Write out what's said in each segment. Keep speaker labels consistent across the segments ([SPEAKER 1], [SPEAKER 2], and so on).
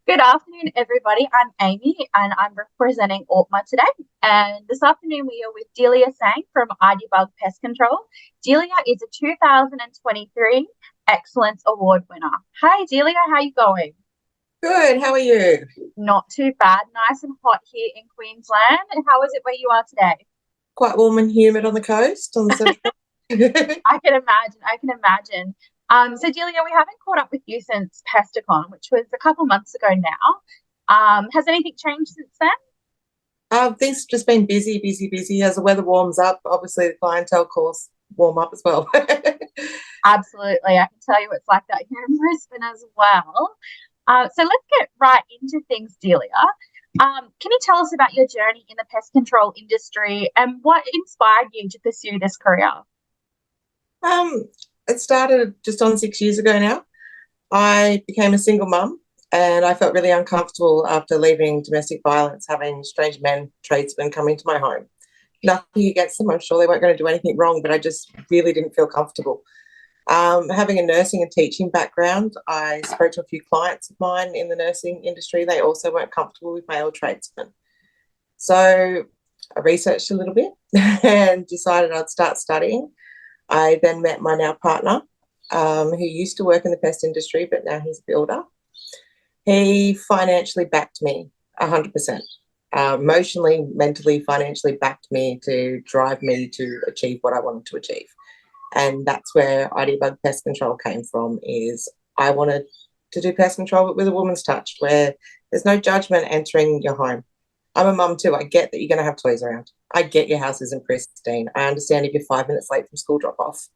[SPEAKER 1] Good afternoon, everybody. I'm Amy and I'm representing Altma today. And this afternoon we are with Delia Sang from IDBug Pest Control. Delia is a 2023 Excellence Award winner. Hi, Delia, how are you going?
[SPEAKER 2] Good. How are you?
[SPEAKER 1] Not too bad. Nice and hot here in Queensland. And how is it where you are today?
[SPEAKER 2] Quite warm and humid on the coast, on the central.
[SPEAKER 1] I can imagine. I can imagine. So Delia, we haven't caught up with you since Pesticon, which was a couple months ago now. Has anything changed since then?
[SPEAKER 2] Things have just been busy, busy, busy. As the weather warms up, obviously the clientele calls warm up as well.
[SPEAKER 1] Absolutely. I can tell you it's like that here in Brisbane as well. So let's get right into things, Delia. Can you tell us about your journey in the pest control industry and what inspired you to pursue this career?
[SPEAKER 2] Um, it started just on 6 years ago now. I became a single mum and I felt really uncomfortable after leaving domestic violence, having strange men, tradesmen come into my home. Nothing against them. I'm sure they weren't going to do anything wrong, but I just really didn't feel comfortable. Having a nursing and teaching background, I spoke to a few clients of mine in the nursing industry. They also weren't comfortable with male tradesmen. So I researched a little bit and decided I'd start studying. I then met my now partner, who used to work in the pest industry, but now he's a builder. He financially backed me 100%. Emotionally, mentally, financially backed me to drive me to achieve what I wanted to achieve. And that's where ID Bug Pest Control came from. Is I wanted to do pest control but with a woman's touch, where there's no judgment entering your home. I'm a mum too. I get that you're going to have toys around. I get your house isn't pristine. I understand if you're 5 minutes late from school drop off,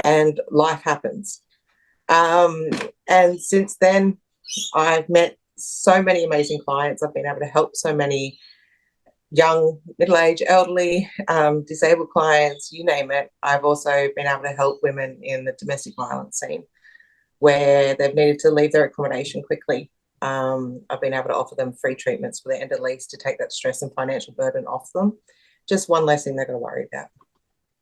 [SPEAKER 2] and life happens. Um, and since then, I've met so many amazing clients. I've been able to help so many young, middle-aged, elderly, disabled clients, you name it. I've also been able to help women in the domestic violence scene where they've needed to leave their accommodation quickly. I've been able to offer them free treatments for their end of lease to take that stress and financial burden off them. Just one less thing they're going to worry about.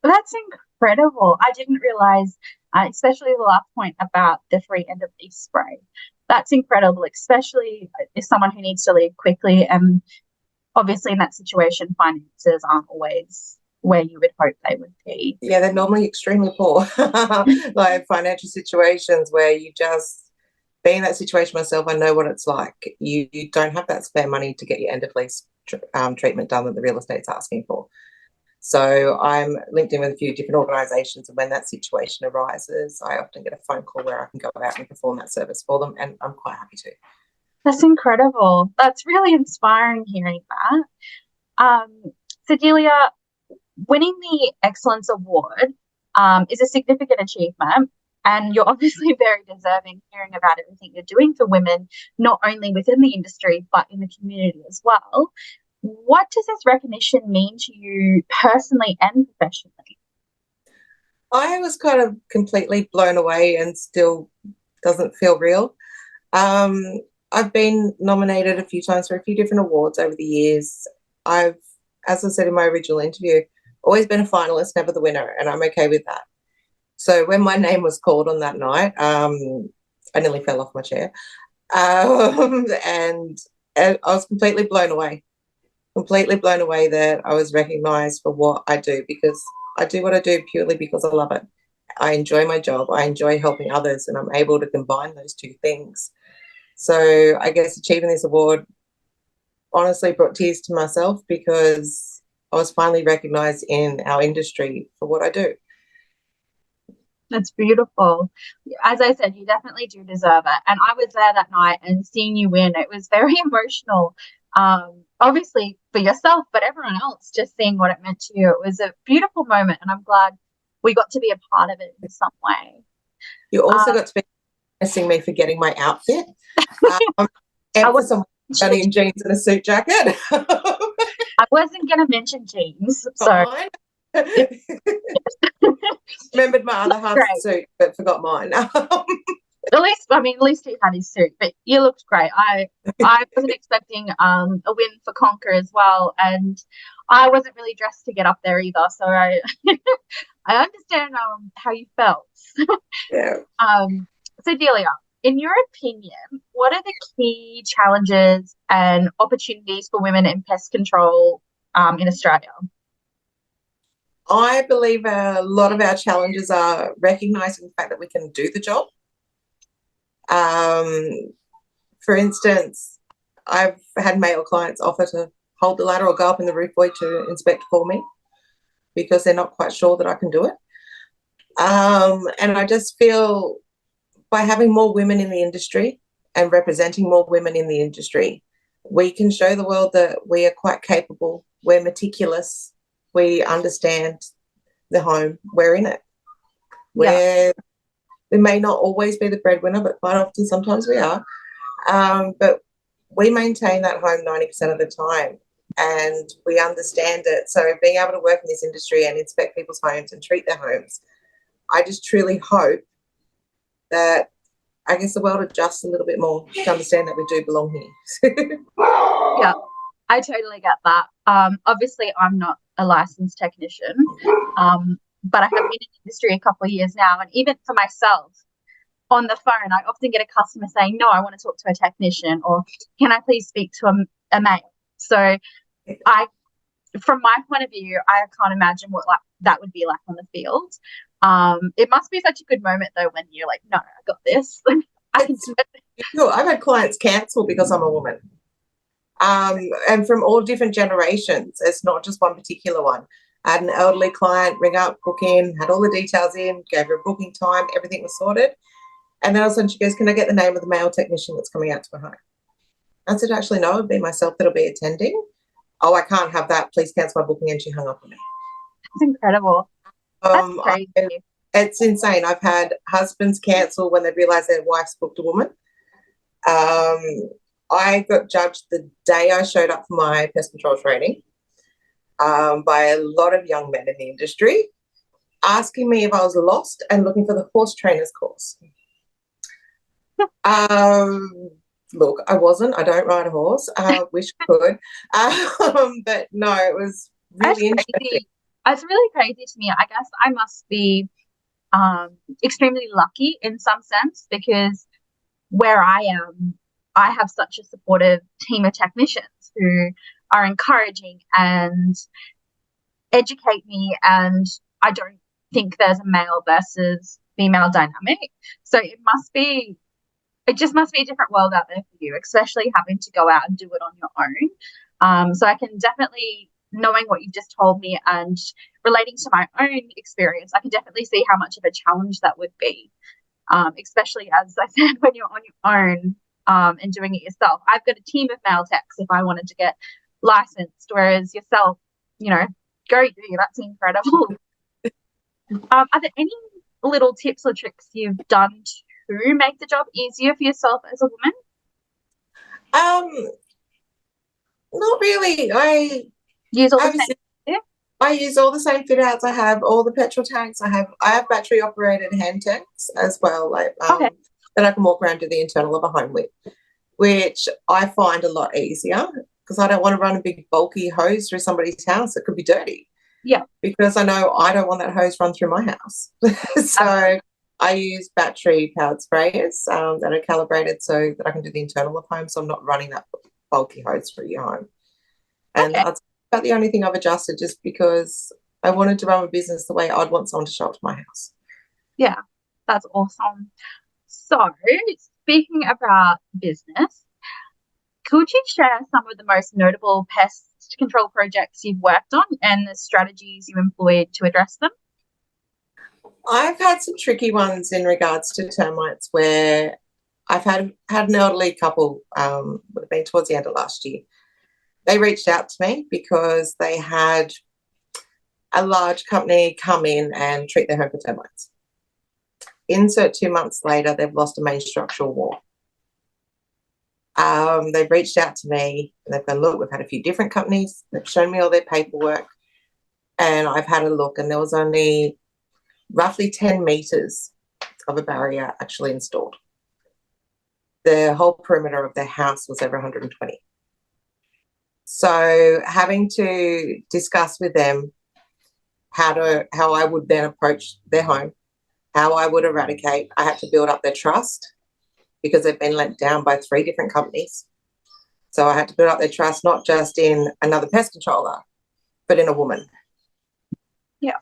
[SPEAKER 1] That's incredible. I didn't realize, especially the last point about the free end of lease spray. That's incredible, especially if someone who needs to leave quickly. And obviously, in that situation, finances aren't always where you would hope they would be.
[SPEAKER 2] Yeah, they're normally extremely poor, like financial situations where you just being in that situation myself, I know what it's like. You don't have that spare money to get your end of lease treatment done that the real estate's asking for. So I'm linked in with a few different organisations, and when that situation arises, I often get a phone call where I can go out and perform that service for them, and I'm quite happy to.
[SPEAKER 1] That's incredible. That's really inspiring hearing that. So, Delia, winning the Excellence Award is a significant achievement, and you're obviously very deserving hearing about everything you're doing for women, not only within the industry, but in the community as well. What does this recognition mean to you personally and professionally?
[SPEAKER 2] I was kind of completely blown away and still doesn't feel real. Um, I've been nominated a few times for a few different awards over the years. I've, as I said in my original interview, always been a finalist, never the winner, and I'm okay with that. So when my name was called on that night, I nearly fell off my chair, and, and I was completely blown away that I was recognised for what I do, because I do what I do purely because I love it. I enjoy my job. I enjoy helping others, and I'm able to combine those two things. So I guess achieving this award honestly brought tears to myself because I was finally recognised in our industry for what I do.
[SPEAKER 1] That's beautiful. As I said, you definitely do deserve it. And I was there that night and seeing you win, it was very emotional. Obviously for yourself, but everyone else, just seeing what it meant to you. It was a beautiful moment, and I'm glad we got to be a part of it in some way.
[SPEAKER 2] You also
[SPEAKER 1] Um,
[SPEAKER 2] got to be missing me for getting my outfit. Um,
[SPEAKER 1] I
[SPEAKER 2] and for
[SPEAKER 1] wasn't
[SPEAKER 2] some in jeans and a suit jacket.
[SPEAKER 1] I wasn't gonna mention jeans, so
[SPEAKER 2] Fine.
[SPEAKER 1] it,
[SPEAKER 2] Remembered my other half
[SPEAKER 1] great.
[SPEAKER 2] suit, but forgot mine.
[SPEAKER 1] At least, I mean, at least he had his suit, but you looked great. I wasn't expecting a win for Conquer as well, and I wasn't really dressed to get up there either. So I I understand how you felt.
[SPEAKER 2] Yeah.
[SPEAKER 1] Um, so Delia, in your opinion, what are the key challenges and opportunities for women in pest control in Australia?
[SPEAKER 2] I believe a lot of our challenges are recognising the fact that we can do the job. For instance, I've had male clients offer to hold the ladder or go up in the roof boy to inspect for me because they're not quite sure that I can do it. And I just feel by having more women in the industry and representing more women in the industry, we can show the world that we are quite capable, we're meticulous, we understand the home, we're in it.
[SPEAKER 1] Yeah.
[SPEAKER 2] We may not always be the breadwinner, but quite often sometimes we are. But we maintain that home 90% of the time and we understand it. So being able to work in this industry and inspect people's homes and treat their homes, I just truly hope that I guess the world adjusts a little bit more to understand that we do belong here.
[SPEAKER 1] Yeah, I totally get that. Obviously, I'm not a licensed technician, but I have been in the industry a couple of years now. And even for myself, on the phone, I often get a customer saying, no, I want to talk to a technician, or can I please speak to a male? So I, from my point of view, I can't imagine what like that would be like on the field. It must be such a good moment though when you're like, no, I got this. I can do it.
[SPEAKER 2] Cool. I've had clients cancel because I'm a woman. And from all different generations. It's not just one particular one. I had an elderly client ring up, book in, had all the details in, gave her a booking time, everything was sorted. And then all of a sudden she goes, can I get the name of the male technician that's coming out to her home? I said, actually, no, it'll be myself that'll be attending. Oh, I can't have that. Please cancel my booking. And she hung up on me.
[SPEAKER 1] That's incredible. That's crazy.
[SPEAKER 2] It's insane. I've had husbands cancel when they realise their wife's booked a woman. I got judged the day I showed up for my pest control training by a lot of young men in the industry asking me if I was lost and looking for the horse trainer's course. Look, I wasn't. I don't ride a horse. Wish I could. But no, it was really interesting.
[SPEAKER 1] It's really crazy to me. I guess I must be extremely lucky in some sense because where I am, I have such a supportive team of technicians who are encouraging and educate me, and I don't think there's a male versus female dynamic. So it just must be a different world out there for you, especially having to go out and do it on your own. So I can definitely, knowing what you've just told me and relating to my own experience, I can definitely see how much of a challenge that would be, especially as I said, when you're on your own and doing it yourself. I've got a team of male techs if I wanted to get licensed, whereas yourself, go you. That's incredible. Are there any little tips or tricks you've done to make the job easier for yourself as a woman?
[SPEAKER 2] Not really. I
[SPEAKER 1] use all the same. Yeah.
[SPEAKER 2] I use all the same fit outs. I have all the petrol tanks. I have battery operated hand tanks as well, that I can walk around to the internal of a home with, which I find a lot easier because I don't want to run a big bulky hose through somebody's house that could be dirty.
[SPEAKER 1] Yeah.
[SPEAKER 2] Because I know I don't want that hose run through my house. So I use battery powered sprayers that are calibrated so that I can do the internal of home, so I'm not running that bulky hose through your home. And that's about the only thing I've adjusted, just because I wanted to run a business the way I'd want someone to show up to my house.
[SPEAKER 1] Yeah, that's awesome. So speaking about business, could you share some of the most notable pest control projects you've worked on and the strategies you employed to address them?
[SPEAKER 2] I've had some tricky ones in regards to termites where I've had an elderly couple, would have been towards the end of last year. They reached out to me because they had a large company come in and treat their home for termites. Insert 2 months later, they've lost a main structural wall. They've reached out to me and they've gone, look, we've had a few different companies. They've shown me all their paperwork and I've had a look, and there was only roughly 10 metres of a barrier actually installed. The whole perimeter of their house was over 120. So having to discuss with them how I would then approach their home, how I would eradicate. I had to build up their trust because they've been let down by 3 different companies. So I had to build up their trust, not just in another pest controller, but in a woman.
[SPEAKER 1] Yeah.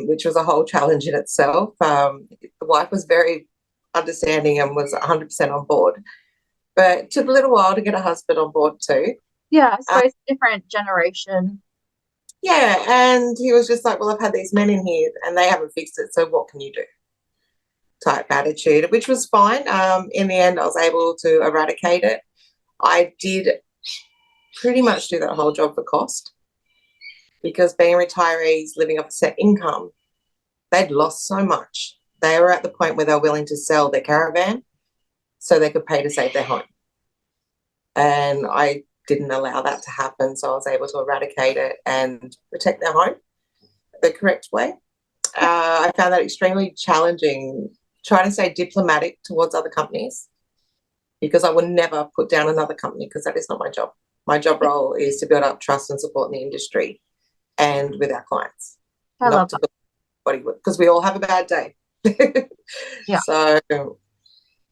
[SPEAKER 2] Which was a whole challenge in itself. The wife was very understanding and was 100% on board. But it took a little while to get a husband on board too.
[SPEAKER 1] Yeah, I suppose different generation.
[SPEAKER 2] Yeah, and he was just like, well, I've had these men in here and they haven't fixed it, so what can you do? Type attitude, which was fine. In the end, I was able to eradicate it. I did pretty much do that whole job for cost, because being retirees living off a set income, they'd lost so much. They were at the point where they were willing to sell their caravan so they could pay to save their home. And I didn't allow that to happen, so I was able to eradicate it and protect their home the correct way. I found that extremely challenging, trying to stay diplomatic towards other companies, because I would never put down another company, because that is not my job. My job role is to build up trust and support in the industry and with our clients.
[SPEAKER 1] I love that.
[SPEAKER 2] Because we all have a bad day.
[SPEAKER 1] Yeah.
[SPEAKER 2] So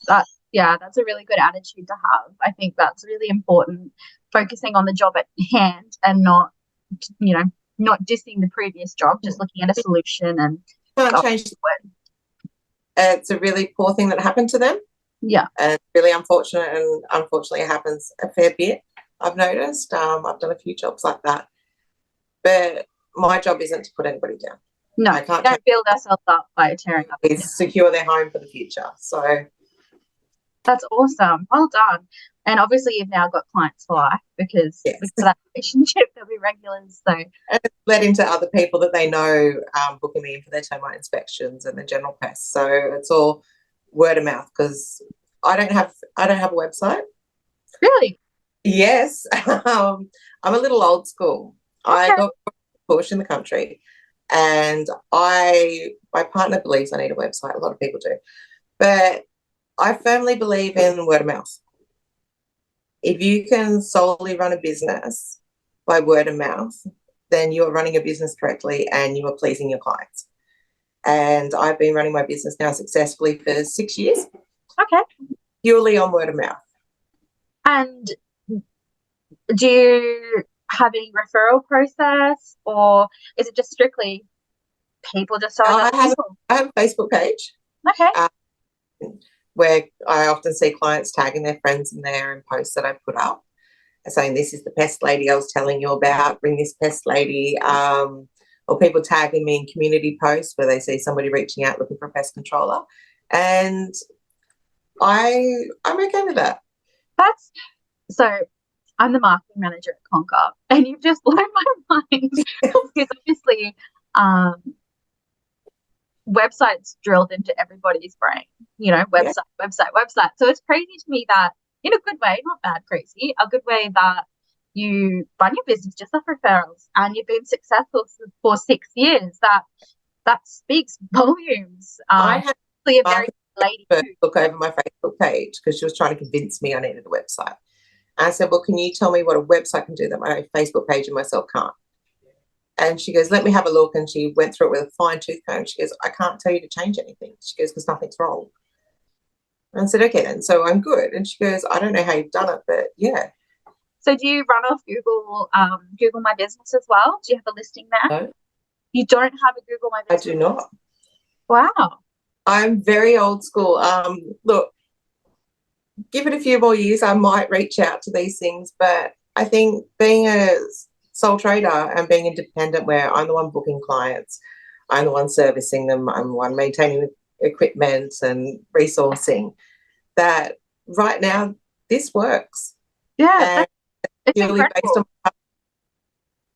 [SPEAKER 1] that's a really good attitude to have. I think that's really important, focusing on the job at hand and not dissing the previous job, just looking at a solution and
[SPEAKER 2] can't change the word. It's a really poor thing that happened to them.
[SPEAKER 1] Yeah.
[SPEAKER 2] And really unfortunate, and unfortunately it happens a fair bit, I've noticed. I've done a few jobs like that. But my job isn't to put anybody down.
[SPEAKER 1] No, I can't build ourselves up by tearing up.
[SPEAKER 2] It's secure their home for the future. So
[SPEAKER 1] that's awesome. Well done. And obviously you've now got clients for life, because of that relationship, they'll be regulars. So
[SPEAKER 2] and it's led into other people that they know booking me in for their termite inspections and the general pests. So it's all word of mouth, because I don't have a website.
[SPEAKER 1] Really?
[SPEAKER 2] Yes. I'm a little old school. Okay. I got pushed in the country, and my partner believes I need a website. A lot of people do. But I firmly believe in word of mouth. If you can solely run a business by word of mouth, then you're running a business correctly and you are pleasing your clients. And I've been running my business now successfully for 6 years.
[SPEAKER 1] Okay.
[SPEAKER 2] Purely on word of mouth.
[SPEAKER 1] And do you have any referral process, or is it just strictly people just selling?
[SPEAKER 2] I have a Facebook page.
[SPEAKER 1] Okay.
[SPEAKER 2] Where I often see clients tagging their friends in there and posts that I put up saying, this is the pest lady I was telling you about, bring this pest lady, or people tagging me in community posts where they see somebody reaching out looking for a pest controller. And I'm okay with that.
[SPEAKER 1] So I'm the marketing manager at Conquer, and you've just blown my mind, because obviously websites drilled into everybody's brain, website. So it's crazy to me that, in a good way, not bad crazy, a good way, that you run your business just off referrals and you've been successful for 6 years. That speaks volumes.
[SPEAKER 2] I had
[SPEAKER 1] a very lady
[SPEAKER 2] look over my Facebook page, because she was trying to convince me I needed a website. And I said, well, can you tell me what a website can do that my Facebook page and myself can't? And she goes, let me have a look. And she went through it with a fine tooth comb. She goes, I can't tell you to change anything. She goes, because nothing's wrong. And I said, okay, then. So I'm good. And she goes, I don't know how you've done it, but yeah.
[SPEAKER 1] So do you run off Google My Business as well? Do you have a listing there?
[SPEAKER 2] No.
[SPEAKER 1] You don't have a Google My Business?
[SPEAKER 2] I do not.
[SPEAKER 1] Wow.
[SPEAKER 2] I'm very old school. Look, give it a few more years, I might reach out to these things. But I think being a sole trader and being independent, where I'm the one booking clients, I'm the one servicing them, I'm the one maintaining the equipment and resourcing, that right now this works.
[SPEAKER 1] Yeah, it's
[SPEAKER 2] purely based on.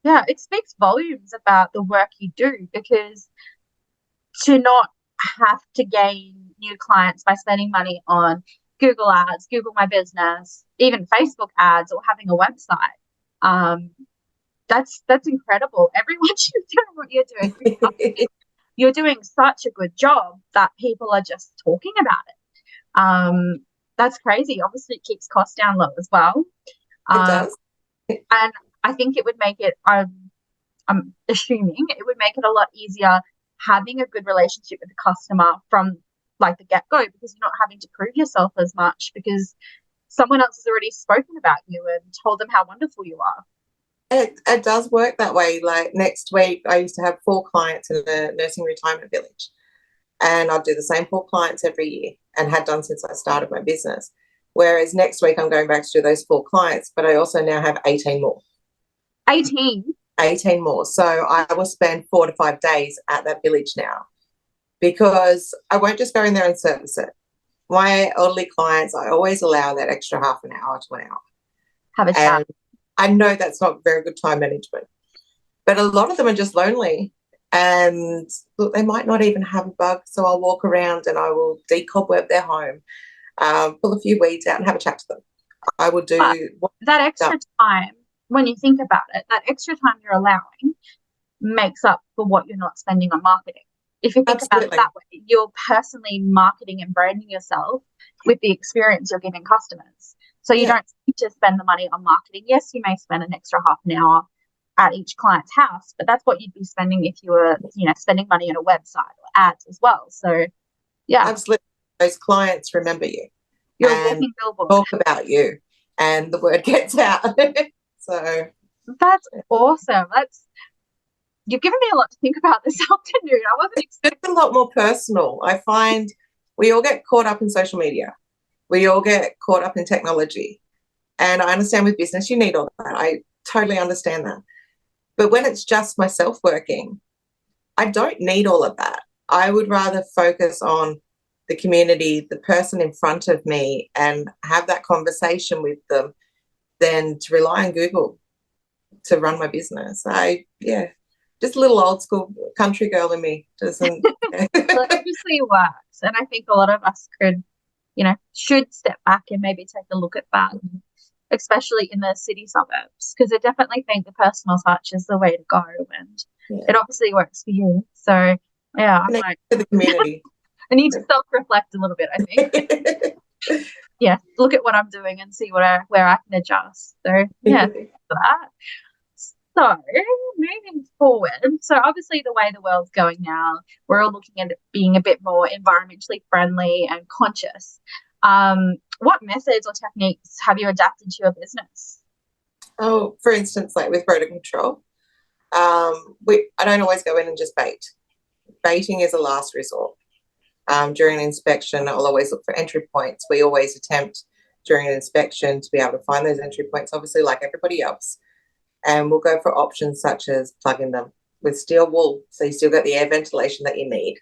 [SPEAKER 1] Yeah, it speaks volumes about the work you do, because to not have to gain new clients by spending money on Google ads, Google My Business, even Facebook ads, or having a website, that's incredible. Everyone should be doing what you're doing. You're doing such a good job that people are just talking about it. That's crazy. Obviously, it keeps costs down low as well.
[SPEAKER 2] It does.
[SPEAKER 1] And I think it would make it, I'm assuming it would make it a lot easier having a good relationship with the customer from like the get-go, because you're not having to prove yourself as much because someone else has already spoken about you and told them how wonderful you are.
[SPEAKER 2] It does work that way. Like next week, I used to have 4 clients in the nursing retirement village, and I'll do the same 4 clients every year and had done since I started my business. Whereas next week, I'm going back to do those 4 clients, but I also now have 18 more.
[SPEAKER 1] 18?
[SPEAKER 2] 18 more. So I will spend 4 to 5 days at that village now, because I won't just go in there and service it. My elderly clients, I always allow that extra half an hour to an hour.
[SPEAKER 1] Have a chat.
[SPEAKER 2] And I know that's not very good time management, but a lot of them are just lonely. And look, they might not even have a bug. So I'll walk around and I will decobweb their home, pull a few weeds out and have a chat to them. I would do
[SPEAKER 1] that extra time, when you think about it, that extra time you're allowing makes up for what you're not spending on marketing. If you think about it that way, you're personally marketing and branding yourself with the experience you're giving customers. So you don't need to spend the money on marketing. Yes, you may spend an extra half an hour at each client's house, but that's what you'd be spending if you were, spending money on a website or ads as well. So, yeah.
[SPEAKER 2] Absolutely. Those clients remember you.
[SPEAKER 1] You're a walking billboard.
[SPEAKER 2] Talk about you, and the word gets out. So
[SPEAKER 1] that's awesome. You've given me a lot to think about this afternoon. I wasn't expecting.
[SPEAKER 2] It's a lot more personal. I find we all get caught up in social media. We all get caught up in technology. And I understand with business, you need all that. I totally understand that. But when it's just myself working, I don't need all of that. I would rather focus on the community, the person in front of me, and have that conversation with them than to rely on Google to run my business. Just a little old school country girl in me doesn't.
[SPEAKER 1] Well, it obviously works. And I think a lot of us should step back and maybe take a look at that, especially in the city suburbs, because I definitely think the personal touch is the way to go, and it obviously works for you. So, yeah, I'm like,
[SPEAKER 2] to the community.
[SPEAKER 1] I need to self-reflect a little bit, I think. Yeah, look at what I'm doing and see where I can adjust. So, yeah, thanks for that. So, moving forward, so obviously the way the world's going now, we're all looking at it being a bit more environmentally friendly and conscious. What methods or techniques have you adapted to your business?
[SPEAKER 2] Oh, for instance, like with rodent control, I don't always go in and just bait. Baiting is a last resort. During an inspection, I'll always look for entry points. We always attempt during an inspection to be able to find those entry points, obviously like everybody else. And we'll go for options such as plugging them with steel wool. So you still get the air ventilation that you need.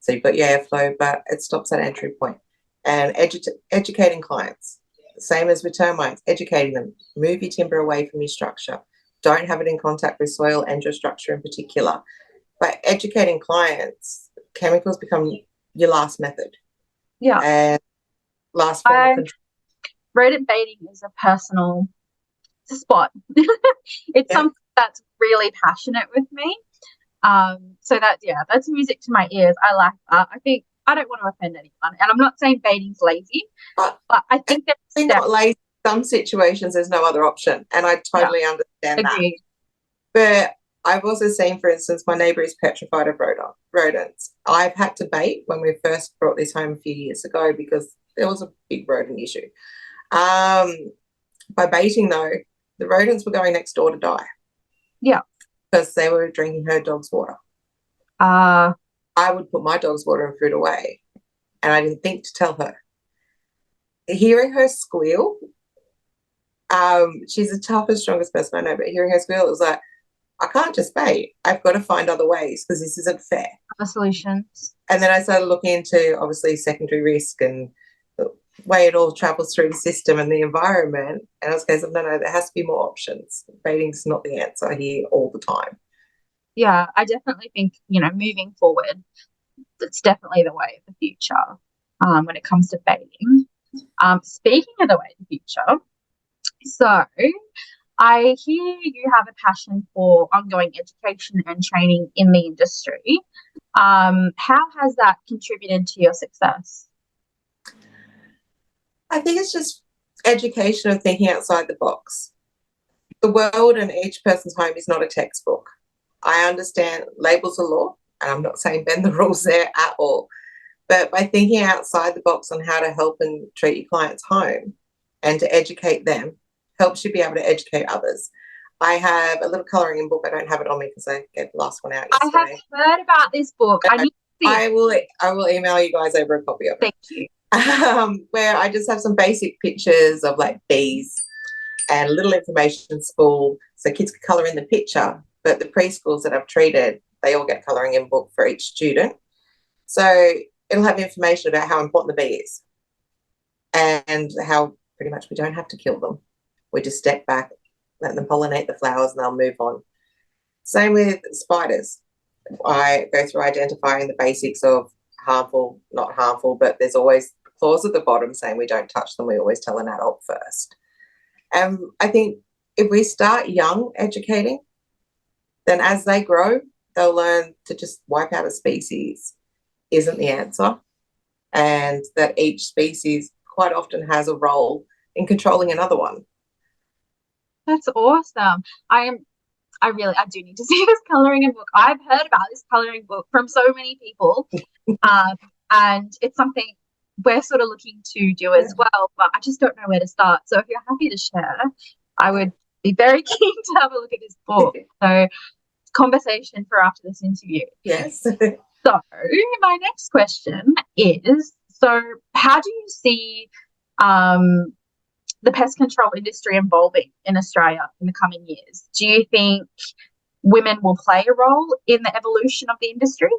[SPEAKER 2] So you've got your airflow, but it stops at entry point. And educating clients, same as with termites, educating them. Move your timber away from your structure. Don't have it in contact with soil and your structure in particular. By educating clients, chemicals become your last method.
[SPEAKER 1] Yeah.
[SPEAKER 2] And last form of control.
[SPEAKER 1] Rodent baiting is it's a spot. It's something that's really passionate with me. So that's music to my ears. I like that. I think I don't want to offend anyone, and I'm not saying baiting's lazy, but I think that's
[SPEAKER 2] not lazy. Some situations there's no other option, and I totally understand that. But I've also seen, for instance, my neighbour is petrified of rodents. I've had to bait when we first brought this home a few years ago because there was a big rodent issue. By baiting, though, the rodents were going next door to die.
[SPEAKER 1] Yeah.
[SPEAKER 2] Because they were drinking her dog's water. I would put my dog's water and food away, and I didn't think to tell her. Hearing her squeal, she's the toughest, strongest person I know, but hearing her squeal, it was like, I can't just bait. I've got to find other ways because this isn't fair.
[SPEAKER 1] Other solutions.
[SPEAKER 2] And then I started looking into, obviously, secondary risk and the way it all travels through the system and the environment. And I was going, no, there has to be more options. Baiting's not the answer here all the time.
[SPEAKER 1] Yeah, I definitely think, moving forward, it's definitely the way of the future when it comes to baiting. Speaking of the way of the future, so I hear you have a passion for ongoing education and training in the industry. How has that contributed to your success?
[SPEAKER 2] I think it's just education and thinking outside the box. The world and each person's home is not a textbook. I understand labels are law, and I'm not saying bend the rules there at all. But by thinking outside the box on how to help and treat your clients home and to educate them helps you be able to educate others. I have a little colouring in book. I don't have it on me because I gave the last one out
[SPEAKER 1] I have
[SPEAKER 2] yesterday.
[SPEAKER 1] heard about this book. I need to see it.
[SPEAKER 2] I will email you guys over a copy of it.
[SPEAKER 1] Thank you.
[SPEAKER 2] Where I just have some basic pictures of like bees and a little information spool so kids can colour in the picture. But the preschools that I've treated, they all get colouring in book for each student. So it'll have information about how important the bee is and how pretty much we don't have to kill them. We just step back, let them pollinate the flowers, and they'll move on. Same with spiders. I go through identifying the basics of harmful, not harmful, but there's always a clause at the bottom saying we don't touch them. We always tell an adult first. I think if we start young educating, then as they grow, they'll learn to just wipe out a species isn't the answer, and that each species quite often has a role in controlling another one.
[SPEAKER 1] That's awesome. I do need to see this colouring in book. I've heard about this colouring book from so many people, and it's something we're sort of looking to do as well, but I just don't know where to start. So if you're happy to share, I would be very keen to have a look at this book. So conversation for after this interview.
[SPEAKER 2] Yes.
[SPEAKER 1] So my next question is, so how do you see the pest control industry evolving in Australia in the coming years? Do you think women will play a role in the evolution of the industry?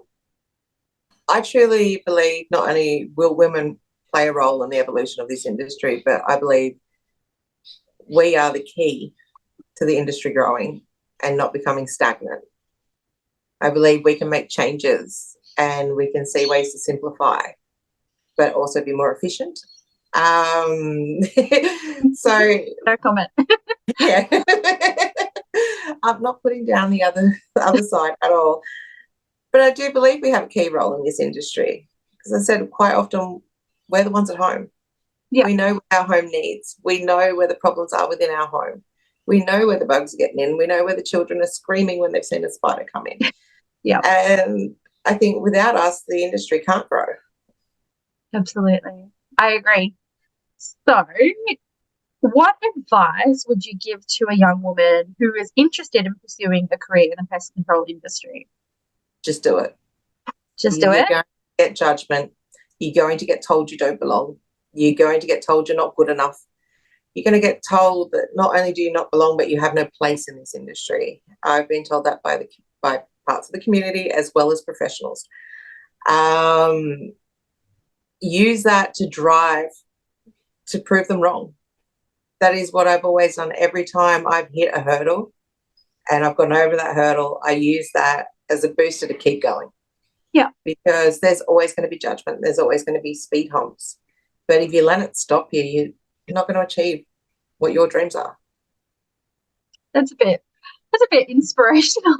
[SPEAKER 2] I truly believe not only will women play a role in the evolution of this industry, but I believe we are the key to the industry growing and not becoming stagnant. I believe we can make changes and we can see ways to simplify, but also be more efficient. So
[SPEAKER 1] No comment.
[SPEAKER 2] yeah, I'm not putting down the other side at all. But I do believe we have a key role in this industry because I said quite often we're the ones at home.
[SPEAKER 1] Yeah.
[SPEAKER 2] We know what our home needs. We know where the problems are within our home. We know where the bugs are getting in. We know where the children are screaming when they've seen a spider come in.
[SPEAKER 1] Yeah.
[SPEAKER 2] And I think without us, the industry can't grow.
[SPEAKER 1] Absolutely. I agree. So what advice would you give to a young woman who is interested in pursuing a career in the pest control industry?
[SPEAKER 2] Just do it.
[SPEAKER 1] Just do it?
[SPEAKER 2] You're going to get judgment. You're going to get told you don't belong. You're going to get told you're not good enough. You're going to get told that not only do you not belong, but you have no place in this industry. I've been told that by parts of the community as well as professionals. Use that to drive to prove them wrong. That is what I've always done. Every time I've hit a hurdle and I've gone over that hurdle, I use that as a booster to keep going.
[SPEAKER 1] Yeah.
[SPEAKER 2] Because there's always going to be judgment. There's always going to be speed humps. But if you let it stop you, you're not going to achieve what your dreams are.
[SPEAKER 1] That's a bit inspirational.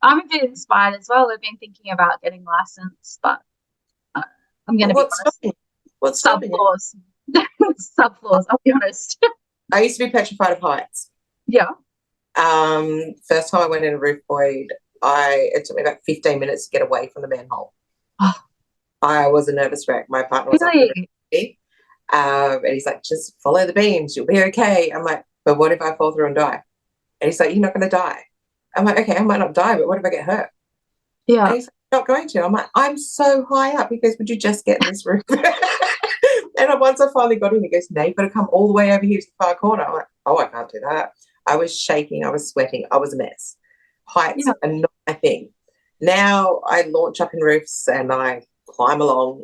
[SPEAKER 1] I'm a bit inspired as well. I've been thinking about getting licensed, but I'm going to be honest.
[SPEAKER 2] What's stopping you?
[SPEAKER 1] Subfloors, I'll be honest.
[SPEAKER 2] I used to be petrified of heights.
[SPEAKER 1] Yeah.
[SPEAKER 2] First time I went in a roof void, it took me about 15 minutes to get away from the manhole.
[SPEAKER 1] Oh.
[SPEAKER 2] I was a nervous wreck. My partner was
[SPEAKER 1] really?
[SPEAKER 2] And he's like, just follow the beams, you'll be okay. I'm like, but what if I fall through and die? And he's like, you're not going to die. I'm like, okay, I might not die, but what if I get hurt?
[SPEAKER 1] Yeah.
[SPEAKER 2] And he's like, not going to. I'm like, I'm so high up. He goes, would you just get in this roof? And once I finally got in, he goes, no, you've got to come all the way over here to the far corner. I'm like, oh, I can't do that. I was shaking. I was sweating. I was a mess. Heights are not my thing. Now I launch up in roofs and I climb along.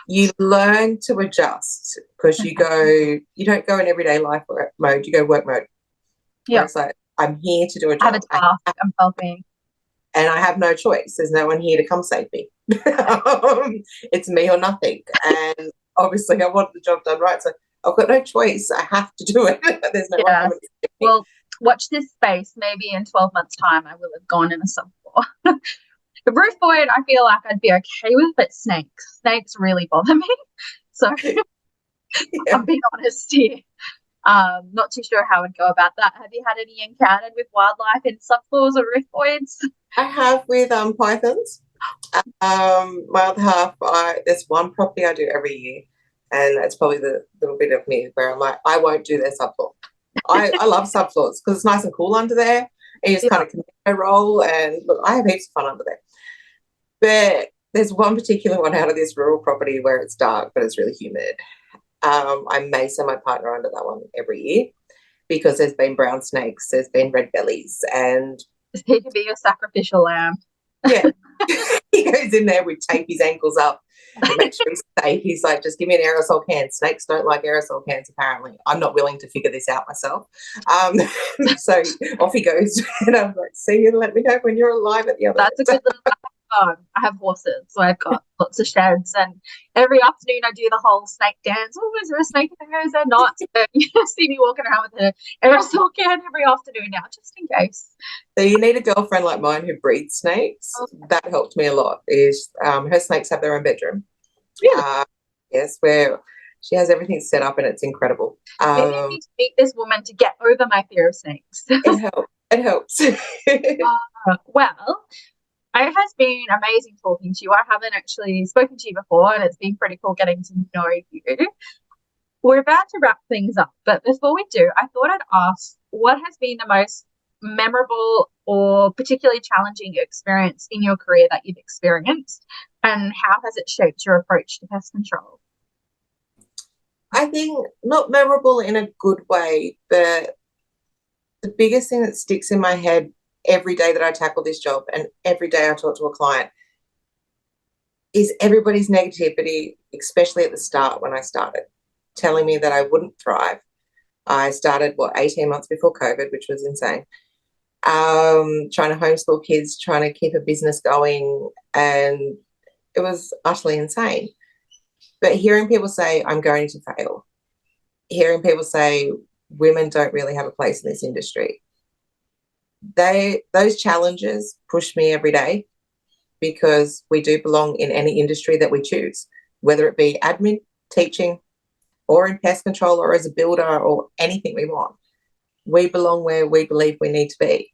[SPEAKER 2] You learn to adjust because you don't go in everyday life mode. You go work mode.
[SPEAKER 1] Yeah.
[SPEAKER 2] It's like, I'm here to do a job.
[SPEAKER 1] I have a task. I'm helping.
[SPEAKER 2] And I have no choice. There's no one here to come save me. It's me or nothing. And obviously I want the job done right. So I've got no choice. I have to do it. There's no one coming to save me.
[SPEAKER 1] Well, watch this space. Maybe in 12 months' time, I will have gone in a subfloor. The roof void, I feel like I'd be okay with, but snakes really bother me. So I'm being honest here. Not too sure how I'd go about that. Have you had any encounter with wildlife in subfloors or roof voids?
[SPEAKER 2] I have with pythons. My other half, there's one property I do every year, and that's probably the little bit of me where I'm like, I won't do their subfloor. I love subfloors because it's nice and cool under there, and you just
[SPEAKER 1] Yeah.
[SPEAKER 2] kind of commit roll. And look, I have heaps of fun under there. But there's one particular one out of this rural property where it's dark, but it's really humid. I may send my partner under that one every year because there's been brown snakes, there's been red bellies, and
[SPEAKER 1] He could be your sacrificial lamb.
[SPEAKER 2] yeah, he goes in there with tape his ankles up to make sure he's safe. He's like, just give me an aerosol can. Snakes don't like aerosol cans, apparently. I'm not willing to figure this out myself. So off he goes. And I'm like, see you, let me know when you're alive at the other
[SPEAKER 1] That's a
[SPEAKER 2] end.
[SPEAKER 1] good little I have horses, so I've got lots of sheds, and every afternoon I do the whole snake dance. Oh, is there a snake in there? Is there not? So you see me walking around with an aerosol can every afternoon now, just in case.
[SPEAKER 2] So you need a girlfriend like mine who breeds snakes. That helped me a lot. Is her snakes have their own bedroom.
[SPEAKER 1] Really?
[SPEAKER 2] Yes, where she has everything set up and it's incredible.
[SPEAKER 1] Maybe I need to meet this woman to get over my fear of snakes.
[SPEAKER 2] It helps. It helps.
[SPEAKER 1] Well, it has been amazing talking to you. I haven't actually spoken to you before, and it's been pretty cool getting to know you. We're about to wrap things up, but before we do, I thought I'd ask what has been the most memorable or particularly challenging experience in your career that you've experienced, and how has it shaped your approach to pest control?
[SPEAKER 2] I think not memorable in a good way, but the biggest thing that sticks in my head every day that I tackle this job and every day I talk to a client is everybody's negativity, especially at the start when I started, telling me that I wouldn't thrive. I started, 18 months before COVID, which was insane. Trying to homeschool kids, trying to keep a business going, and it was utterly insane. But hearing people say, I'm going to fail, hearing people say, women don't really have a place in this industry, those challenges push me every day because we do belong in any industry that we choose, whether it be admin, teaching, or in pest control, or as a builder, or anything we want. We belong where we believe we need to be.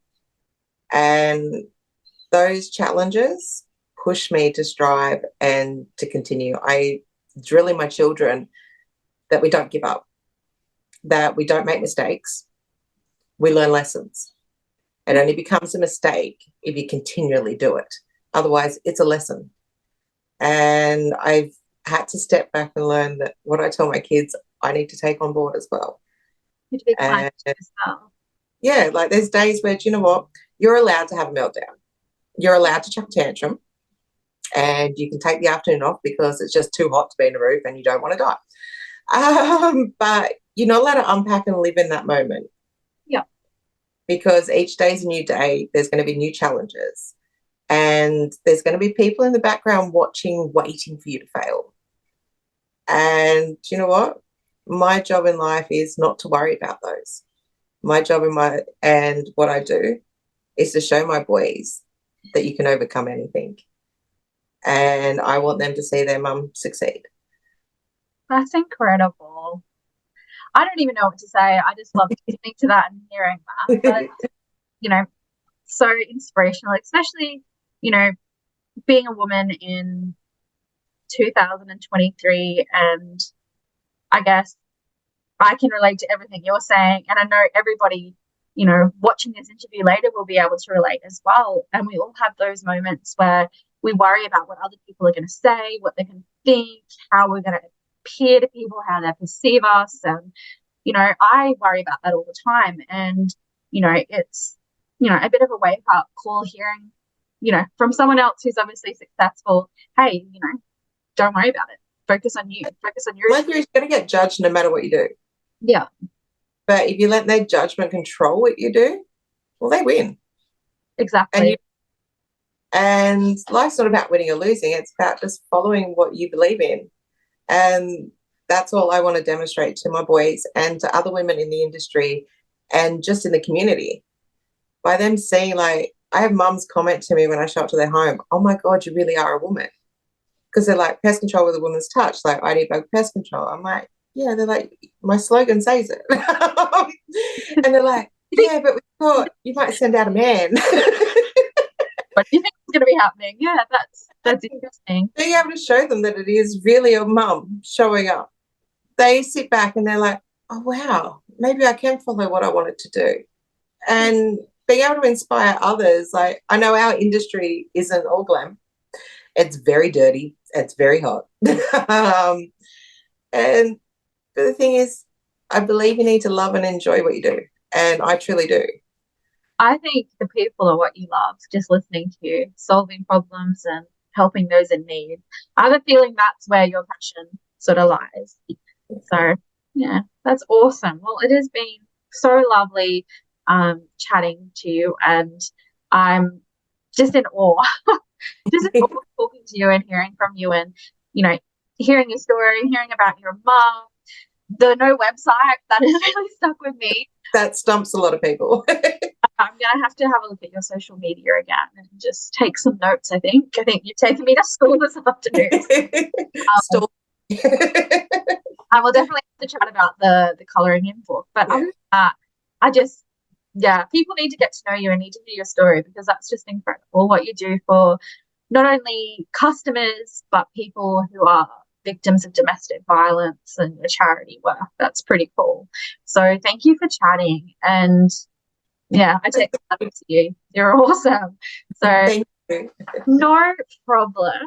[SPEAKER 2] And those challenges push me to strive and to continue. I drill in my children that we don't give up, that we don't make mistakes, we learn lessons. It only becomes a mistake if you continually do it. Otherwise, it's a lesson. And I've had to step back and learn that what I tell my kids, I need to take on board as well.
[SPEAKER 1] To be kind as well.
[SPEAKER 2] Yeah, like there's days where, do you know what? You're allowed to have a meltdown. You're allowed to chuck a tantrum, and you can take the afternoon off because it's just too hot to be in a roof and you don't want to die. But you're not allowed to unpack and live in that moment.
[SPEAKER 1] Yeah.
[SPEAKER 2] Because each day is a new day. There's going to be new challenges. And there's going to be people in the background watching, waiting for you to fail. And you know what? My job in life is not to worry about those. My job and what I do is to show my boys that you can overcome anything. And I want them to see their mum succeed.
[SPEAKER 1] That's incredible. I don't even know what to say. I just love listening to that and hearing that. But, so inspirational, especially, being a woman in 2023. And I guess I can relate to everything you're saying. And I know everybody, watching this interview later will be able to relate as well. And we all have those moments where we worry about what other people are going to say, what they're going to think, how we're going to appear to people, how they perceive us. And, I worry about that all the time. And, it's, a bit of a wake up call hearing, from someone else who's obviously successful. Hey, don't worry about it. Focus on you. Focus on your.
[SPEAKER 2] Like you're going to get judged no matter what you do.
[SPEAKER 1] Yeah.
[SPEAKER 2] But if you let their judgment control what you do, well, they win.
[SPEAKER 1] Exactly.
[SPEAKER 2] And life's not about winning or losing. It's about just following what you believe in. And that's all I want to demonstrate to my boys and to other women in the industry and just in the community. By them seeing, I have mums comment to me when I show up to their home, oh my God, you really are a woman. Because they're like, pest control with a woman's touch, like ID-Bug pest control. I'm like, yeah, they're like, my slogan says it. And they're like, yeah, but we thought you might send out a man.
[SPEAKER 1] What do you think going to be happening. Yeah, that's interesting.
[SPEAKER 2] Being able to show them that it is really a mum showing up. They sit back and they're like, oh, wow, maybe I can follow what I wanted to do. And being able to inspire others, like I know our industry isn't all glam. It's very dirty. It's very hot. And but the thing is, I believe you need to love and enjoy what you do. And I truly do.
[SPEAKER 1] I think the people are what you love, just listening to you, solving problems and helping those in need. I have a feeling that's where your passion sort of lies. So, yeah, that's awesome. Well, it has been so lovely chatting to you, and I'm just in awe, just in awe talking to you and hearing from you, and you know, hearing your story, hearing about your mum, the no website that has really stuck with me.
[SPEAKER 2] That stumps a lot of people.
[SPEAKER 1] I'm gonna have to have a look at your social media again and just take some notes. I think you've taken me to school this afternoon. I will definitely have to chat about the colouring in book. But other than that, I just people need to get to know you and need to hear your story, because that's just incredible what you do for not only customers but people who are victims of domestic violence, and your charity work. That's pretty cool. So thank you for chatting, and yeah, I take that to you. You're awesome. So
[SPEAKER 2] Thank you.
[SPEAKER 1] no problem.